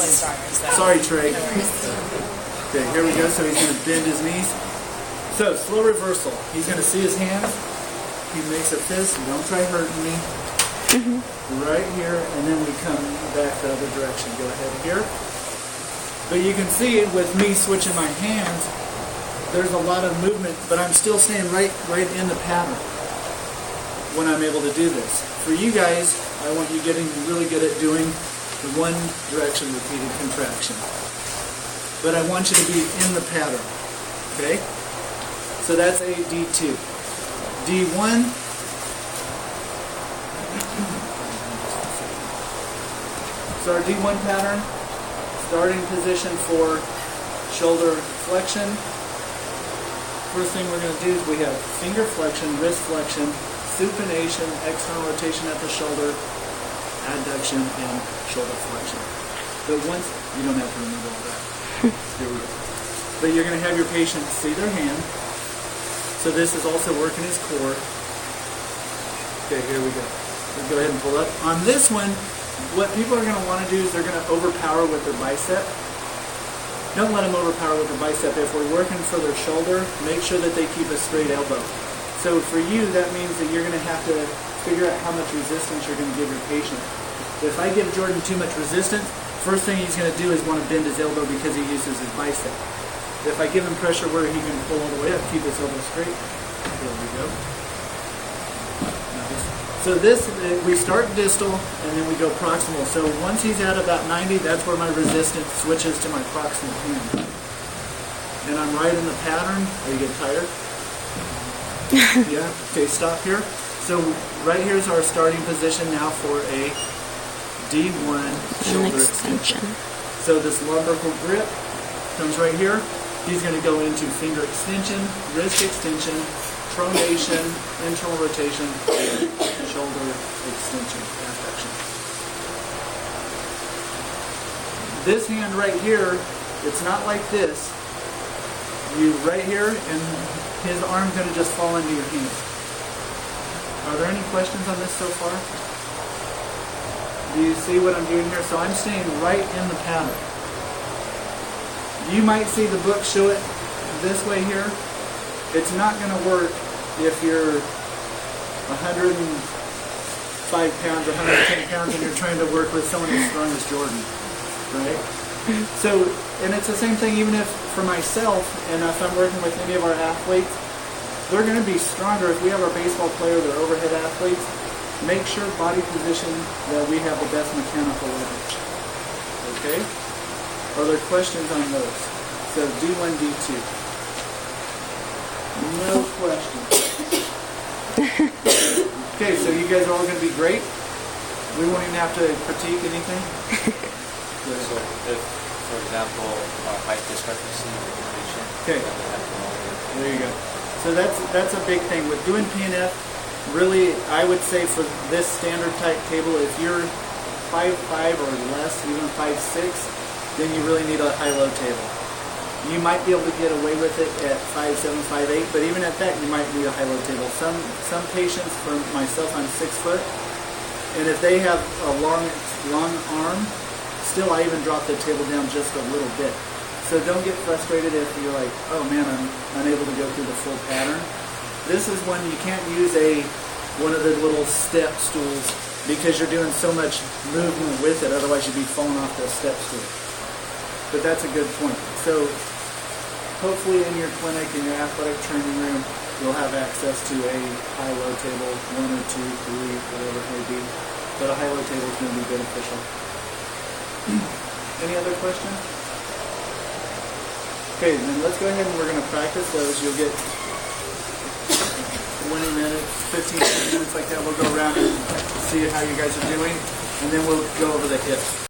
really sorry. Sorry, Trey. Okay, here we go. So he's going to bend his knees. So, slow reversal. He's going to see his hands. He makes a fist. Don't try hurting me. Right here, and then we come back the other direction. Go ahead here. But you can see with me switching my hands, there's a lot of movement, but I'm still staying right in the pattern when I'm able to do this. For you guys, I want you getting really good at doing the one direction repeated contraction. But I want you to be in the pattern. Okay? So that's a D2. D1. So our D1 pattern, starting position for shoulder flexion. First thing we're going to do is we have finger flexion, wrist flexion, supination, external rotation at the shoulder, adduction, and shoulder flexion. But once, you don't have to remember all that. Here we go. But you're going to have your patient see their hand. So this is also working his core. Okay, here we go. Let's go ahead and pull up. On this one, what people are going to want to do is they're going to overpower with their bicep. Don't let them overpower with their bicep. If we're working for their shoulder, make sure that they keep a straight elbow. So for you, that means that you're going to have to figure out how much resistance you're going to give your patient. If I give Jordan too much resistance, first thing he's going to do is want to bend his elbow because he uses his bicep. If I give him pressure where he can pull all the way up, keep his elbow straight. There we go. Nice. So this, we start distal and then we go proximal. So once he's at about 90, that's where my resistance switches to my proximal hand. And I'm right in the pattern. Are you getting tired? Yeah? Okay, stop here. So right here is our starting position now for a D1 shoulder extension. So this lumbrical grip comes right here. He's going to go into finger extension, wrist extension, pronation, internal rotation, shoulder extension, adduction. This hand right here, it's not like this. You right here, and his arm's going to just fall into your hand. Are there any questions on this so far? Do you see what I'm doing here? So I'm staying right in the pattern. You might see the book show it this way here. It's not going to work if you're 105 pounds, 110 pounds, and you're trying to work with someone as strong as Jordan, right? So, and it's the same thing even if for myself, and if I'm working with any of our athletes, they're going to be stronger. If we have our baseball player, their overhead athletes, make sure body position that we have the best mechanical leverage. Okay? Are there questions on those? So D1, D2. No questions. Okay, so you guys are all going to be great. We won't even have to critique anything. So if, for example, height discrepancy information, okay. There you go. So that's a big thing. With doing PNF, really, I would say for this standard type table, if you're 5'5" or less, even 5'6", then you really need a high-low table. You might be able to get away with it at 5'7", 5'8", but even at that, you might need a high-low table. Some patients, for myself, I'm 6 foot, and if they have a long arm, still I even drop the table down just a little bit. So don't get frustrated if you're like, oh man, I'm unable to go through the full pattern. This is when you can't use one of the little step stools because you're doing so much movement with it, otherwise you'd be falling off the step stool. But that's a good point. So hopefully in your clinic, in your athletic training room, you'll have access to a high-low table, 1 or 2, 3, whatever it may be. But a high-low table is going to be beneficial. Any other questions? Okay, then let's go ahead and we're going to practice those. You'll get 20 minutes, 15 minutes like that. We'll go around and see how you guys are doing, and then we'll go over the hips.